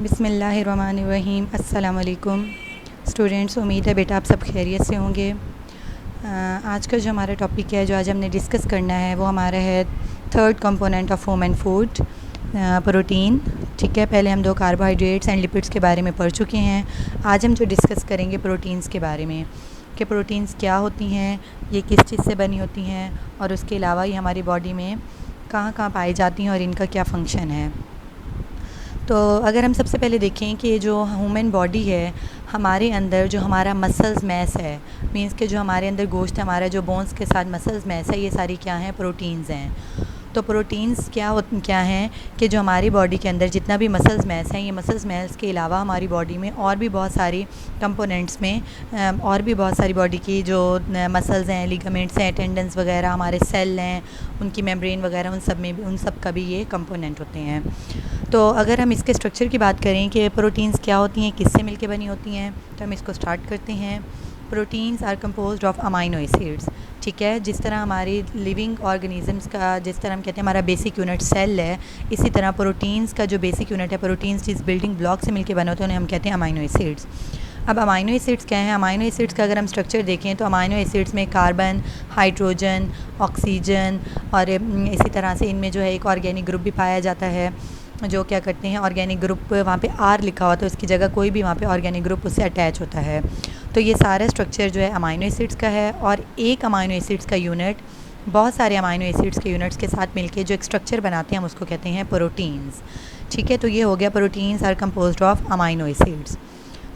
बिस्मिल्लाहिर्रहमानिर्रहीम। अस्सलाम वालेकुम स्टूडेंट्स, उम्मीद है बेटा आप सब खैरियत से होंगे। आज का जो हमारा टॉपिक है, जो आज हमने डिस्कस करना है, वो हमारा है third component of human food, protein. ठीक है, पहले हम 2 कार्बोहाइड्रेट्स एंड लिपिड्स के बारे में पढ़ चुके हैं। आज हम जो डिस्कस करेंगे प्रोटीन्स के बारे में, कि प्रोटीन्स क्या होती हैं, ये किस चीज़ से बनी होती हैं, और उसके अलावा ये हमारी बॉडी में कहाँ कहाँ पाई जाती हैं और इनका क्या फ़ंक्शन है। तो अगर हम सबसे पहले देखें कि जो ह्यूमन बॉडी है, हमारे अंदर जो हमारा मसल्स मैस है, मींस के जो हमारे अंदर गोश्त है, हमारा जो बोन्स के साथ मसल्स मैस है, ये सारी क्या हैं? प्रोटीन्स हैं। तो प्रोटीन्स क्या हैं कि जो हमारी बॉडी के अंदर जितना भी मसल्स मैस हैं, ये मसल्स मैस के अलावा हमारी बॉडी में और भी बहुत सारी कंपोनेंट्स में और भी बहुत सारी बॉडी की जो मसल्स हैं, लिगामेंट्स हैं, टेंडन्स वगैरह, हमारे सेल हैं, उनकी मेम्ब्रेन वगैरह, उन सब का भी ये कंपोनेंट होते हैं। तो अगर हम इसके स्ट्रक्चर की बात करें कि प्रोटीन्स क्या होती हैं, किससे मिलके बनी होती हैं, तो हम इसको स्टार्ट करते हैं। Proteins are composed of amino acids. ठीक है, जिस तरह हमारी लिविंग ऑर्गेनिजम्स का, जिस तरह हम कहते हैं हमारा बेसिक यूनिट सेल है, इसी तरह प्रोटीन्स का जो बेसिक यूनिट है, प्रोटीन्स जिस बिल्डिंग ब्लॉक से मिलके बने होते हैं, उन्हें हम कहते हैं अमाइनो एसिड्स। अब अमाइनो एसिड्स क्या हैं? अमाइनो एसिड्स का अगर हम स्ट्रक्चर देखें तो अमाइनो एसिड्स में कार्बन, हाइड्रोजन, ऑक्सीजन और इसी तरह से इनमें जो है एक ऑर्गेनिक ग्रुप भी पाया जाता है, जो क्या करते हैं, ऑर्गेनिक ग्रुप वहाँ पे आर लिखा हुआ, तो इसकी जगह कोई भी वहाँ पे ऑर्गेनिक ग्रुप उससे अटैच होता है। तो ये सारा स्ट्रक्चर जो है अमाइनो एसिड्स का है, और एक अमाइनो एसिड्स का यूनिट बहुत सारे अमाइनो एसिड्स के यूनिट्स के साथ मिलके जो एक स्ट्रक्चर बनाते हैं, हम उसको कहते हैं प्रोटीन्स। ठीक है, तो ये हो गया proteins are composed of amino acids.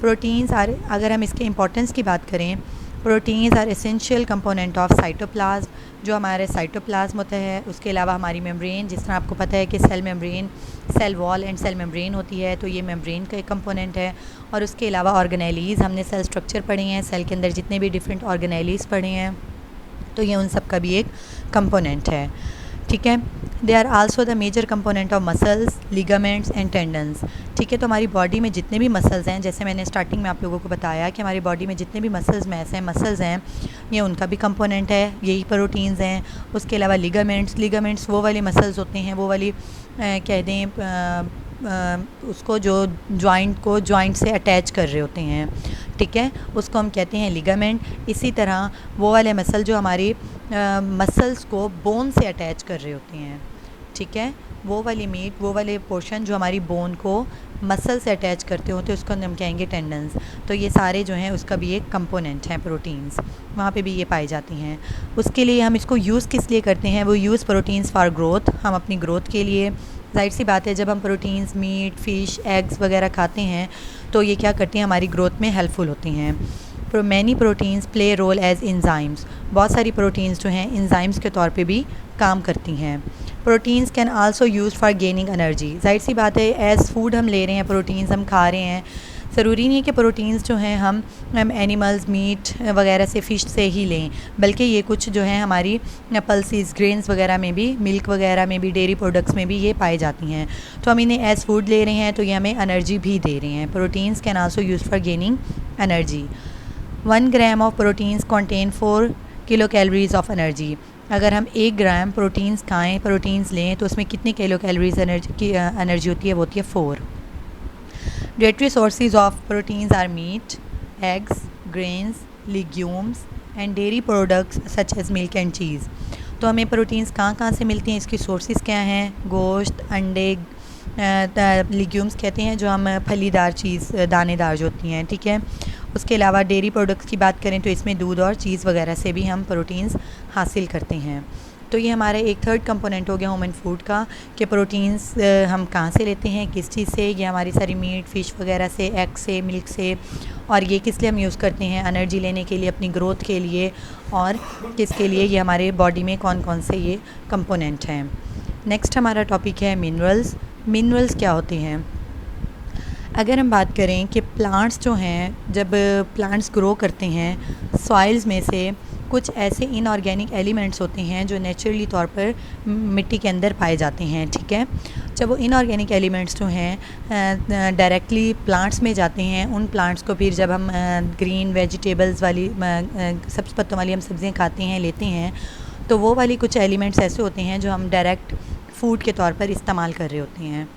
Proteins are, अगर हम इसके इंपॉर्टेंस की बात करें, proteins are essential component of cytoplasm, जो हमारे साइटोप्लाज्म होता है। उसके अलावा हमारी मेम्ब्रेन, जिस तरह आपको पता है कि cell membrane, cell wall and cell membrane होती है, तो ये मेम्ब्रेन का एक कंपोनेंट है। और उसके अलावा ऑर्गेनेलीज़, हमने सेल स्ट्रक्चर पढ़े हैं, सेल के अंदर जितने भी डिफरेंट ऑर्गेनेलीज़ पढ़े हैं, तो ये उन सब का भी एक कंपोनेंट है। ठीक है, they are also the major component of muscles, ligaments and tendons. ठीक है, तो हमारी बॉडी में जितने भी मसल्स हैं, जैसे मैंने स्टार्टिंग में आप लोगों को बताया कि हमारी बॉडी में जितने भी मसल्स हैं, ये उनका भी कंपोनेंट है, यही प्रोटीन्स हैं। उसके अलावा लिगामेंट्स वो वाले मसल्स होते हैं, वो वाली कह दें उसको जो जॉइंट से अटैच कर रहे होते हैं। ठीक है, उसको हम कहते हैं लिगामेंट। इसी तरह वो वाले मसल जो हमारी मसल्स को बोन से अटैच कर रहे होते हैं। ठीक है, वो वाले पोर्शन जो हमारी बोन को मसल से अटैच करते होते हैं, उसको हम कहेंगे टेंडन्स। तो ये सारे जो हैं उसका भी एक कंपोनेंट हैं प्रोटीन्स, वहाँ पे भी ये पाई जाती हैं। उसके लिए हम इसको यूज़ किस लिए करते हैं? वो यूज़ प्रोटीन्स फॉर ग्रोथ, हम अपनी ग्रोथ के लिए। जाहिर सी बात है, जब हम प्रोटीन्स, मीट, फ़िश, एग्स वगैरह खाते हैं, तो ये क्या करती हैं? हमारी ग्रोथ में हेल्पफुल होती हैं। Many proteins play role as enzymes, बहुत सारी प्रोटीन्स जो हैं इंजाइम्स के तौर पे भी काम करती हैं। Proteins can also use for gaining energy. जाहिर सी बात है, एज़ फूड हम ले रहे हैं, प्रोटीन्स हम खा रहे हैं, ज़रूरी नहीं है कि प्रोटीन्स जो हैं हम एनिमल्स, मीट वगैरह से, फ़िश से ही लें, बल्कि ये कुछ जो हैं हमारी पल्सेस, ग्रेन्स वगैरह में भी, मिल्क वगैरह में भी, डेयरी प्रोडक्ट्स में भी ये पाई जाती हैं। तो हम इन्हें एज़ फूड ले रहे हैं, तो ये हमें एनर्जी भी दे रहे हैं। Proteins can also use for gaining energy. 1 gram of proteins contain 4 kilo calories of energy. अगर हम 1 ग्राम प्रोटीन्स खाएँ, प्रोटीन्स लें, तो उसमें कितनी किलो कैलोरीज एनर्जी होती है? वो होती है 4। Dietary sources of proteins are meat, eggs, grains, legumes and dairy products such as milk and cheese. तो हमें प्रोटीन्स कहाँ कहाँ से मिलती हैं, इसकी सोर्सेज क्या हैं? गोश्त, अंडे, लेग्यूम्स कहते हैं जो हम फलीदार चीज़, दानेदार जो होती हैं। ठीक है, उसके अलावा डेयरी प्रोडक्ट्स की बात करें तो इसमें दूध और चीज़ वगैरह से भी हम प्रोटीन्स हासिल करते हैं। तो ये हमारा एक थर्ड कंपोनेंट हो गया ह्यूमन फूड का, कि प्रोटीन्स हम कहाँ से लेते हैं, किस चीज़ से? ये हमारी सारी मीट, फ़िश वगैरह से, एग से, मिल्क से। और ये किस लिए हम यूज़ करते हैं? एनर्जी लेने के लिए, अपनी ग्रोथ के लिए, और किसके लिए? ये हमारे बॉडी में कौन कौन से ये कंपोनेंट हैं। नेक्स्ट हमारा टॉपिक है मिनरल्स। मिनरल्स क्या होते हैं? अगर हम बात करें कि प्लांट्स जो हैं, जब प्लांट्स ग्रो करते हैं, सॉइल्स में से कुछ ऐसे इनऑर्गेनिक एलिमेंट्स होते हैं जो नेचुरली तौर पर मिट्टी के अंदर पाए जाते हैं। ठीक है, जब वो इनऑर्गेनिक एलिमेंट्स जो हैं डायरेक्टली प्लांट्स में जाते हैं, उन प्लांट्स को फिर जब हम ग्रीन वेजिटेबल्स वाली, सब्ज़ पत्तों वाली हम सब्ज़ियाँ खाते हैं, लेते हैं, तो वो वाली कुछ एलिमेंट्स ऐसे होते हैं जो हम डायरेक्ट फूड के तौर पर इस्तेमाल कर रहे होते हैं।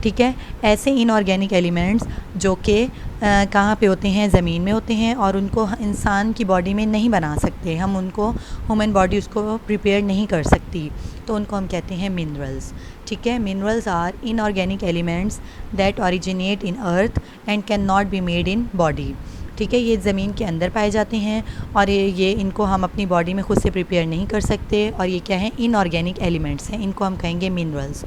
ठीक है। ऐसे इनऑर्गेनिक एलिमेंट्स जो कि कहाँ पे होते हैं, ज़मीन में होते हैं, और उनको इंसान की बॉडी में नहीं बना सकते, हम उनको ह्यूमन बॉडी उसको प्रिपेयर नहीं कर सकती, तो उनको हम कहते हैं मिनरल्स। ठीक है। Minerals are inorganic elements that originate in earth and can not be made in body. ठीक है। ये ज़मीन के अंदर पाए जाते हैं और ये इनको हम अपनी बॉडी में ख़ुद से प्रिपेयर नहीं कर सकते, और ये क्या हैं, इनऑर्गेनिक एलिमेंट्स हैं, इनको हम कहेंगे मिनरल्स।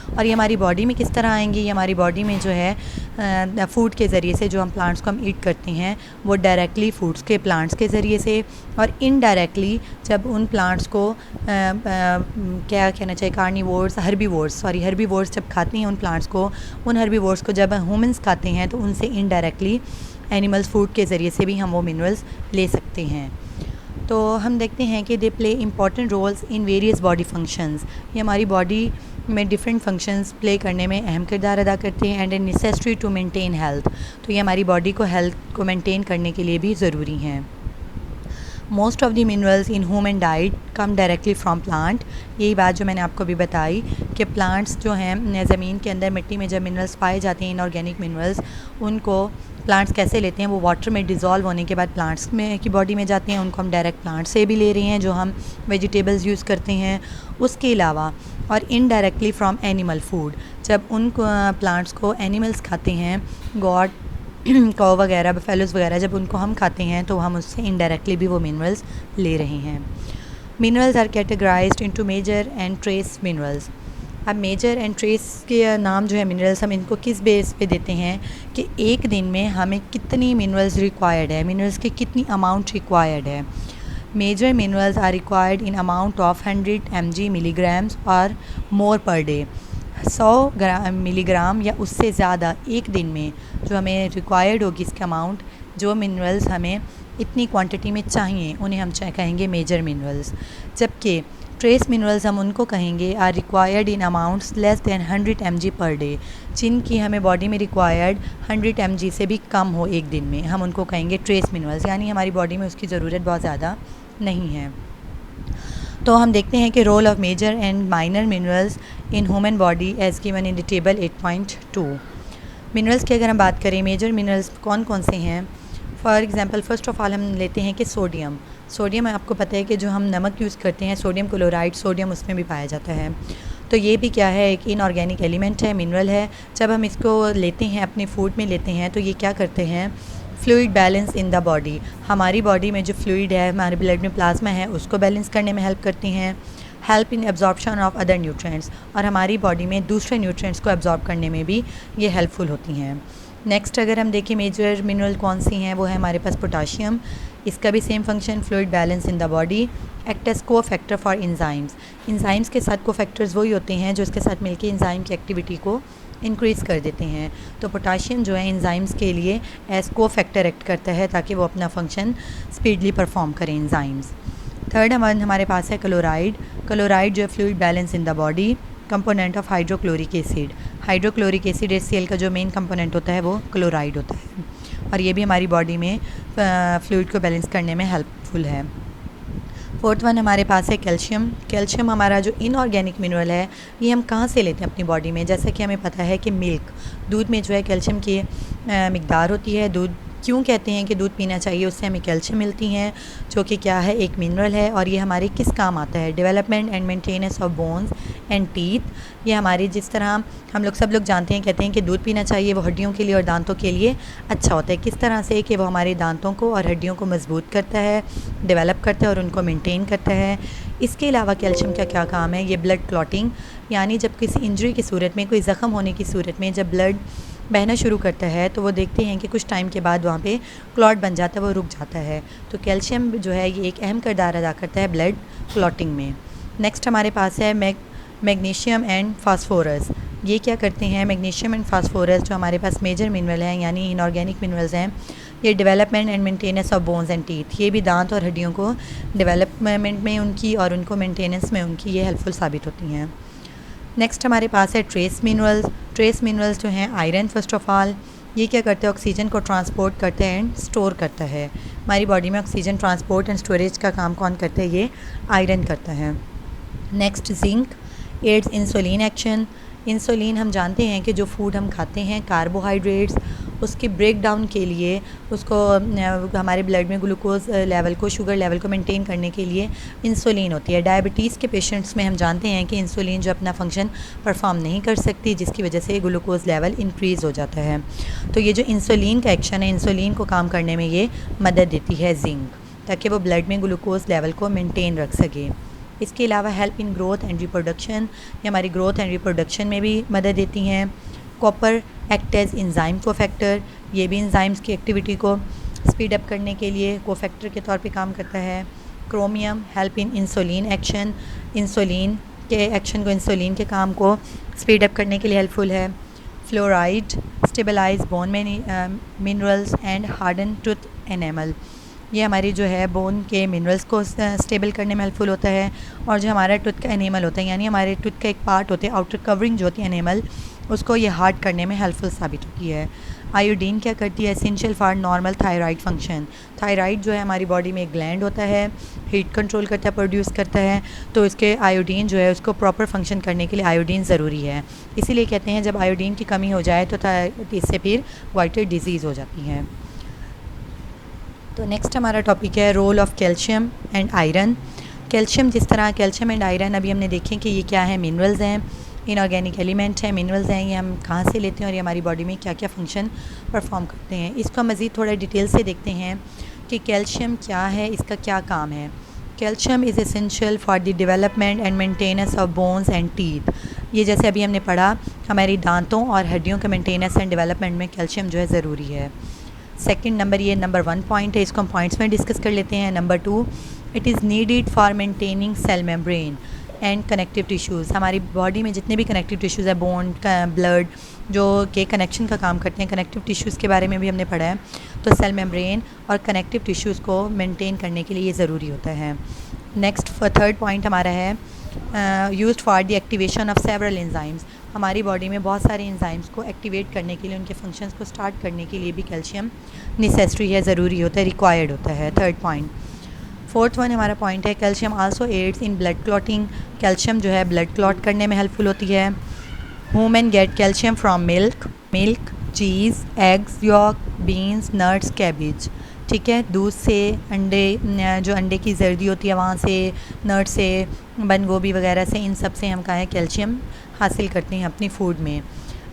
और ये हमारी बॉडी में किस तरह आएंगे, ये हमारी बॉडी में जो है फूड के ज़रिए से, जो हम प्लांट्स को हम ईट करते हैं वो डायरेक्टली फूड्स के प्लांट्स के ज़रिए से, और इनडायरेक्टली जब उन प्लांट्स को क्या कहना चाहिए, कार्निवोर्स हर्बीवोर्स जब खाते हैं उन प्लांट्स को, उन हर्बीवोर्स को जब ह्यूमंस खाते हैं तो उनसे इनडायरेक्टली एनिमल्स फूड के ज़रिए से भी हम वो मिनरल्स ले सकते हैं। तो हम देखते हैं कि they play important roles in various body functions. ये हमारी बॉडी में डिफरेंट फंक्शंस प्ले करने में अहम किरदार अदा करते हैं, and a necessary to maintain health. तो ये हमारी बॉडी को हेल्थ को मेंटेन करने के लिए भी ज़रूरी हैं। Most of the minerals in human diet come directly from plant. यही बात जो मैंने आपको अभी बताई कि प्लांट्स जो हैं, ज़मीन के अंदर मिट्टी में जब मिनरल्स पाए जाते हैं, इनऑर्गेनिक मिनरल्स, उनको प्लांट्स कैसे लेते हैं, वो वाटर में डिज़ोल्व होने के बाद प्लांट्स में की बॉडी में जाते हैं, उनको हम डायरेक्ट प्लांट से भी ले रहे हैं जो हम वेजिटेबल्स यूज़ करते हैं। उसके अलावा और इनडायरेक्टली फ्रॉम एनिमल फूड, जब उन प्लांट्स को एनिमल्स खाते हैं, गॉड कौ वगैरह, बफेलोज़ वगैरह, जब उनको हम खाते हैं तो हम उससे इनडायरेक्टली भी वो मिनरल्स ले रहे हैं। Minerals are categorized into major and trace minerals. अब मेजर एंड ट्रेस के नाम जो है मिनरल्स, हम इनको किस बेस पे देते हैं कि एक दिन में हमें कितनी मिनरल्स रिक्वायर्ड है, मिनरल्स की कितनी अमाउंट रिक्वायर्ड है। Major minerals are required in amount of 100 mg milligrams और मोर पर डे। 100 मिलीग्राम या उससे ज़्यादा एक दिन में जो हमें रिक्वायर्ड होगी इसका अमाउंट, जो मिनरल्स हमें इतनी क्वांटिटी में चाहिए, उन्हें हम कहेंगे मेजर मिनरल्स। जबकि ट्रेस मिनरल्स हम उनको कहेंगे are required in amounts less than 100 mg per day, जिनकी हमें बॉडी में रिक्वायर्ड 100 mg से भी कम हो एक दिन में, हम उनको कहेंगे ट्रेस मिनरल्स, यानी हमारी बॉडी में उसकी ज़रूरत बहुत ज़्यादा नहीं है। तो हम देखते हैं कि role of major and minor minerals in human body as given in the table 8.2। Minerals की अगर हम बात करें, मेजर मिनरल्स कौन कौन से हैं, for example first of all हम लेते हैं कि सोडियम आपको पता है कि जो हम नमक यूज़ करते हैं, सोडियम क्लोराइड, सोडियम उसमें भी पाया जाता है। तो ये भी क्या है, एक इनऑर्गेनिक एलिमेंट है, मिनरल है। जब हम इसको लेते हैं, अपने फूड में लेते हैं, तो ये क्या करते हैं, fluid balance in the body, हमारी बॉडी में जो फ्लूइड है, हमारे ब्लड में प्लाज्मा है, उसको बैलेंस करने में हेल्प करती हैं। Help in absorption of other nutrients, और हमारी बॉडी में दूसरे न्यूट्रिएंट्स को एब्जॉर्ब करने में भी ये हेल्पफुल होती हैं। नेक्स्ट अगर हम देखें मेजर मिनरल कौन सी हैं, वो है हमारे पास पोटाशियम। इसका भी same function, fluid balance in the body, act as cofactor for enzymes के साथ को फैक्टर्स वही होते हैं जो इसके साथ मिलकर इंजाइम की एक्टिविटी को इंक्रीज़ कर देते हैं। तो पोटाशियम जो है इंजाइम्स के लिए एज को फैक्टर एक्ट करता है ताकि वो अपना फंक्शन स्पीडली परफॉर्म करें इंजाइम्स। थर्ड हमारे पास है क्लोराइड जो है fluid balance in the body, component of hydrochloric acid HCl का जो मेन कंपोनेंट होता है वो क्लोराइड होता है, और ये भी हमारी बॉडी में फ्लूइड को बैलेंस करने में हेल्पफुल है। फोर्थ वन हमारे पास है कैल्शियम हमारा जो इनऑर्गेनिक मिनरल है, ये हम कहाँ से लेते हैं अपनी बॉडी में, जैसा कि हमें पता है कि दूध में जो है कैल्शियम की मिकदार होती है। दूध क्यों कहते हैं कि दूध पीना चाहिए, उससे हमें कैल्शियम मिलती हैं, जो कि क्या है, एक मिनरल है, और ये हमारे किस काम आता है, development and maintenance of bones and teeth. ये हमारी, जिस तरह हम लोग सब लोग जानते हैं, कहते हैं कि दूध पीना चाहिए, वो हड्डियों के लिए और दांतों के लिए अच्छा होता है। किस तरह से कि वो हमारे दांतों को और हड्डियों को मजबूत करता है, डेवलप करता है और उनको मेंटेन करता है। इसके अलावा कैल्शियम का क्या काम है, ये ब्लड क्लॉटिंग, यानी जब किसी इंजरी की सूरत में, कोई ज़ख़म होने की सूरत में जब ब्लड बहना शुरू करता है तो वो देखते हैं कि कुछ टाइम के बाद वहाँ पे क्लॉट बन जाता है, वो रुक जाता है। तो कैल्शियम जो है ये एक अहम किरदार अदा करता है ब्लड क्लॉटिंग में। नेक्स्ट हमारे पास है मैग्नीशियम एंड फास्फोरस। ये क्या करते हैं, मैग्नीशियम एंड फास्फोरस जो हमारे पास मेजर मिनरल हैं, यानी इनऑर्गेनिक मिनरल्स हैं, ये development and maintenance of bones and teeth, ये भी दांत और हड्डियों को डेवलपमेंट में उनकी और उनको मेंटेनेंस में उनकी ये हेल्पफुल साबित होती हैं। नेक्स्ट हमारे पास है ट्रेस मिनरल्स जो हैं आयरन। फर्स्ट ऑफ ऑल ये क्या करते हैं, ऑक्सीजन को ट्रांसपोर्ट करते हैं एंड स्टोर करता है। हमारी बॉडी में ऑक्सीजन ट्रांसपोर्ट एंड स्टोरेज का काम कौन करता है, ये आयरन करता है। Next zinc aids insulin action. Insulin हम जानते हैं कि जो फूड हम खाते हैं कार्बोहाइड्रेट्स, उसके ब्रेक डाउन के लिए उसको हमारे ब्लड में ग्लूकोज लेवल को, शुगर लेवल को मेंटेन करने के लिए इंसुलिन होती है। डायबिटीज़ के पेशेंट्स में हम जानते हैं कि इंसुलिन जो अपना फंक्शन परफॉर्म नहीं कर सकती, जिसकी वजह से ग्लूकोज लेवल इंक्रीज़ हो जाता है। तो ये जो इंसुलिन का एक्शन है, इंसुलिन को काम करने में ये मदद देती है जिंक, ताकि वो ब्लड में ग्लूकोज लेवल को मेंटेन रख सके। इसके अलावा help in growth and reproduction, ये हमारी ग्रोथ एंड रिप्रोडक्शन में भी मदद देती हैं। Copper act as enzyme cofactor, ये भी इंजाइम्स की एक्टिविटी को स्पीड अप करने के लिए कोफैक्टर के तौर पे काम करता है। Chromium help in insulin action, insulin के एक्शन को, इंसुलिन के काम को स्पीड अप करने के लिए हेल्पफुल है। Fluoride stabilize bone minerals and harden tooth enamel, ये हमारी जो है बोन के मिनरल्स को स्टेबल करने में हेल्पफुल होता है। और जो हमारा टूथ का एनेमल होता है, यानी हमारे टूथ का एक पार्ट होता है, आउटर कवरिंग जो होती है एनेमल, उसको ये हार्ड करने में हेल्पफुल साबित होती है। आयोडीन क्या करती है? Essential for normal thyroid function. Thyroid जो है हमारी बॉडी में एक ग्लैंड होता है, हीट कंट्रोल करता है, प्रोड्यूस करता है, तो इसके आयोडीन जो है उसको प्रॉपर फंक्शन करने के लिए आयोडीन ज़रूरी है। इसीलिए कहते हैं जब आयोडीन की कमी हो जाए तो इससे फिर वाइटर डिजीज़ हो जाती है। तो नेक्स्ट हमारा टॉपिक है role of calcium and iron. Calcium, जिस तरह कैल्शियम एंड आयरन अभी हमने देखें कि ये क्या है, मिनरल्स हैं, इनऑर्गेनिक एलिमेंट हैं, मिनरल्स हैं, ये हम कहाँ से लेते हैं और ये हमारी बॉडी में क्या क्या फंक्शन परफॉर्म करते हैं। इसको हम मज़ीद थोड़ा डिटेल से देखते हैं कि कैल्शियम क्या है, इसका क्या काम है। Calcium is essential for the development and maintenance of bones and teeth. ये जैसे अभी हमने पढ़ा, हमारी दांतों और हड्डियों के मेंटेनेंस एंड डेवलपमेंट में कैल्शियम जो है ज़रूरी है। सेकंड नंबर, ये नंबर 1 पॉइंट है, इसको हम पॉइंट्स में डिस्कस कर लेते हैं। Number 2, it is needed for maintaining cell membrane and connective tissues. हमारी बॉडी में जितने भी कनेक्टिव टिश्यूज़ है, बोन, ब्लड, जो के कनेक्शन का काम करते हैं, कनेक्टिव टिश्यूज़ के बारे में भी हमने पढ़ा है। तो सेल मेम्ब्रेन और कनेक्टिव टिश्यूज़ को मेंटेन करने के लिए ये ज़रूरी होता है। नेक्स्ट थर्ड पॉइंट हमारा है used for the activation of several enzymes. हमारी बॉडी में बहुत सारे एंजाइम्स को एक्टिवेट करने के लिए, उनके फंक्शंस को स्टार्ट करने के लिए भी कैल्शियम नेसेसरी है, ज़रूरी होता है, रिक्वायर्ड होता है। Third point. फोर्थ वन हमारा पॉइंट है calcium also aids in blood clotting. Calcium जो है ब्लड क्लॉट करने में हेल्पफुल होती है। Women get calcium from milk, cheese, eggs yolk, beans, nuts, cabbage. ठीक है, दूध से, अंडे, जो अंडे की जर्दी होती है वहाँ से, नट से, बंद गोभी वगैरह से, इन सब से हम कहा है कैल्शियम हासिल करते हैं अपनी फूड में।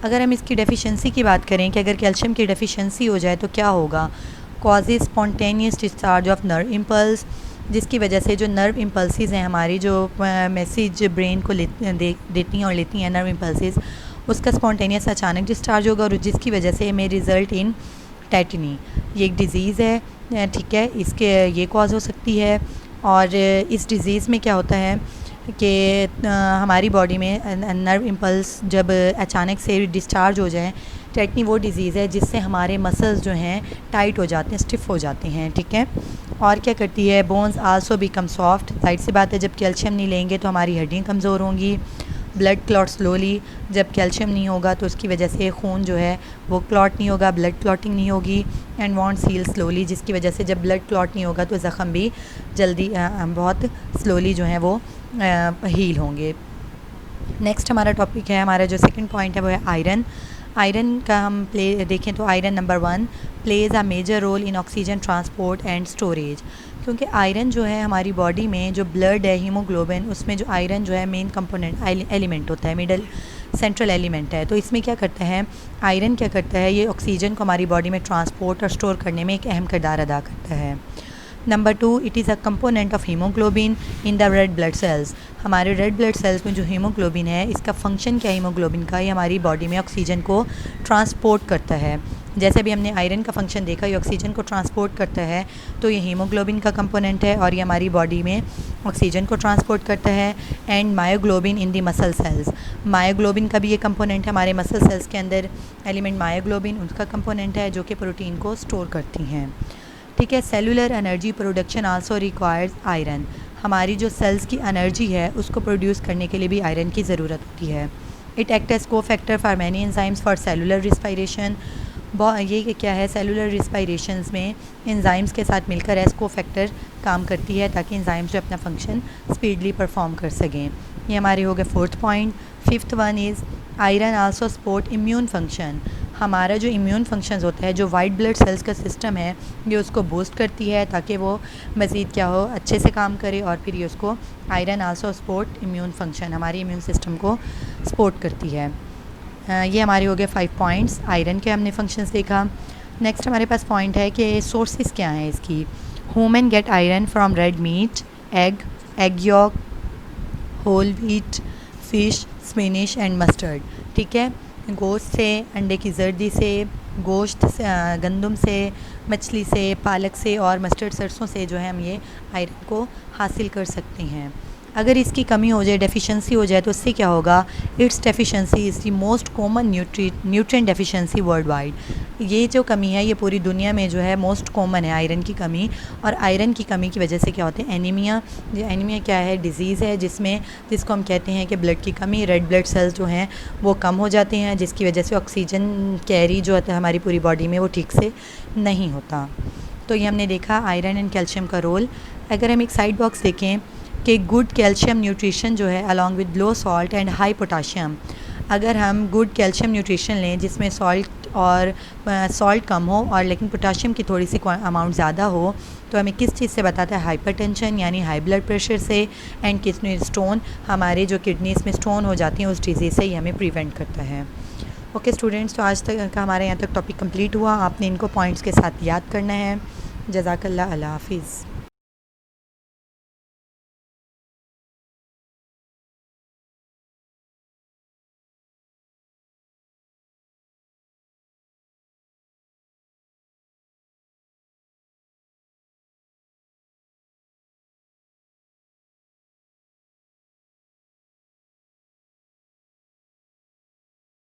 अगर हम इसकी डेफिशिएंसी की बात करें कि अगर कैल्शियम की डेफिशिएंसी हो जाए तो क्या होगा, causes spontaneous discharge of nerve impulse, जिसकी वजह से जो नर्व इम्पल्सेस हैं हमारी, जो मैसेज ब्रेन को देती हैं और लेती हैं नर्व इम्पल्सेस, उसका स्पॉन्टेनियस अचानक डिस्चार्ज होगा और जिसकी वजह से मे रिज़ल्ट इन टेटनी। ये एक डिज़ीज़ है, ठीक है, इसके ये कॉज हो सकती है। और इस डिज़ीज़ में क्या होता है कि हमारी बॉडी में नर्व इम्पल्स जब अचानक से डिस्चार्ज हो जाए, टेटनी वो डिज़ीज़ है जिससे हमारे मसल्स जो हैं टाइट हो जाते हैं, स्टिफ़ हो जाते हैं। ठीक है, और क्या करती है, बोन्स आल्सो बिकम सॉफ्ट। जाहिर सी बात है जब कैल्शियम नहीं लेंगे तो हमारी हड्डियाँ कमज़ोर होंगी। ब्लड क्लॉट स्लोली, जब कैल्शियम नहीं होगा तो उसकी वजह से खून जो है वो क्लॉट नहीं होगा, ब्लड क्लॉटिंग नहीं होगी। एंड वॉन्ट्स हील स्लोली, जिसकी वजह से जब ब्लड क्लॉट नहीं होगा तो ज़ख़म भी जल्दी बहुत स्लोली जो है वो हील होंगे। नेक्स्ट हमारा टॉपिक है, हमारा जो सेकंड पॉइंट है वो है आयरन। आयरन का हम देखें तो iron number 1 plays a major role in oxygen transport and storage. क्योंकि आयरन जो है हमारी बॉडी में जो ब्लड है, हीमोग्लोबिन, उसमें जो आयरन जो है मेन कंपोनेंट एलिमेंट होता है, मिडल सेंट्रल एलिमेंट है। तो इसमें क्या करता है, आयरन क्या करता है, ये ऑक्सीजन को हमारी बॉडी में ट्रांसपोर्ट और स्टोर करने में एक अहम किरदार अदा करता है। Number 2, it is a component of haemoglobin in the red blood cells. हमारे रेड ब्लड सेल्स में जो हीमोग्लोबिन है, इसका फंक्शन क्या है हीमोग्लोबिन का, ये हमारी बॉडी में ऑक्सीजन को ट्रांसपोर्ट करता है। जैसे भी हमने आयरन का फंक्शन देखा, ये ऑक्सीजन को ट्रांसपोर्ट करता है, तो ये हीमोग्लोबिन का कंपोनेंट है और ये हमारी बॉडी में ऑक्सीजन को ट्रांसपोर्ट करता है। And myoglobin in the muscle cells, myoglobin का भी ये कंपोनेंट है, हमारे मसल सेल्स के अंदर एलिमेंट मायोग्लोबिन उसका कंपोनेंट है जो कि प्रोटीन को स्टोर करती हैं। ठीक है, cellular energy production also requires iron. हमारी जो सेल्स की एनर्जी है उसको प्रोड्यूस करने के लिए भी आयरन की ज़रूरत होती है। It act as cofactor for many enzymes for cellular respiration. ये क्या है, सेलुलर रिस्पायरेशंस में एंजाइम्स के साथ मिलकर एज को फैक्टर काम करती है ताकि एंजाइम्स जो अपना फंक्शन स्पीडली परफॉर्म कर सकें। ये हमारे हो गए fourth point. Fifth one is iron also support immune function, हमारा जो इम्यून फंक्शंस होता है, जो वाइट ब्लड सेल्स का सिस्टम है, ये उसको बूस्ट करती है ताकि वो मज़ीद क्या हो, अच्छे से काम करे। और फिर ये उसको iron also support immune function, हमारे इम्यून सिस्टम को सपोर्ट करती है। ये हमारे हो गए 5 पॉइंट्स, आयरन के हमने फंक्शंस देखा। नेक्स्ट हमारे पास पॉइंट है कि सोर्सेज क्या हैं इसकी। Human get iron from red meat, egg yolk, whole wheat, fish, spinach and mustard. ठीक है, गोश्त से, अंडे की जर्दी से, गोश्त से, गंदम से, मछली से, पालक से और मस्टर्ड सरसों से जो है हम ये आयरन को हासिल कर सकते हैं। अगर इसकी कमी हो जाए, डेफिशिएंसी हो जाए, तो उससे क्या होगा, it's deficiency is the most common nutrient deficiency world wide. ये जो कमी है ये पूरी दुनिया में जो है मोस्ट कॉमन है, आयरन की कमी। और आयरन की कमी की वजह से क्या होते हैं, एनीमिया। ये एनीमिया क्या है, डिज़ीज़ है जिसको हम कहते हैं कि ब्लड की कमी, रेड ब्लड सेल्स जो हैं वो कम हो जाते हैं, जिसकी वजह से ऑक्सीजन कैरी जो होता है हमारी पूरी बॉडी में वो ठीक से नहीं होता। तो ये हमने देखा आयरन एंड कैल्शियम का रोल। अगर हम एक साइड बॉक्स देखें कि गुड कैल्शियम न्यूट्रिशन जो है along with low salt and high potassium, अगर हम गुड कैल्शियम न्यूट्रिशन लें जिसमें सॉल्ट कम हो और लेकिन पोटाशियम की थोड़ी सी अमाउंट ज़्यादा हो, तो हमें किस चीज़ से बताता है, हाइपरटेंशन यानी हाई ब्लड प्रेशर से, एंड किडनी स्टोन, हमारे जो किडनीज़ में स्टोन हो जाती हैं उस डिज़ीज़ से ही हमें प्रिवेंट करता है। ओके स्टूडेंट्स, तो आज तक का हमारे यहाँ तक टॉपिक कंप्लीट हुआ। आपने इनको पॉइंट्स के साथ याद करना है। जज़ाकल्लाह, अल्लाह हाफिज़।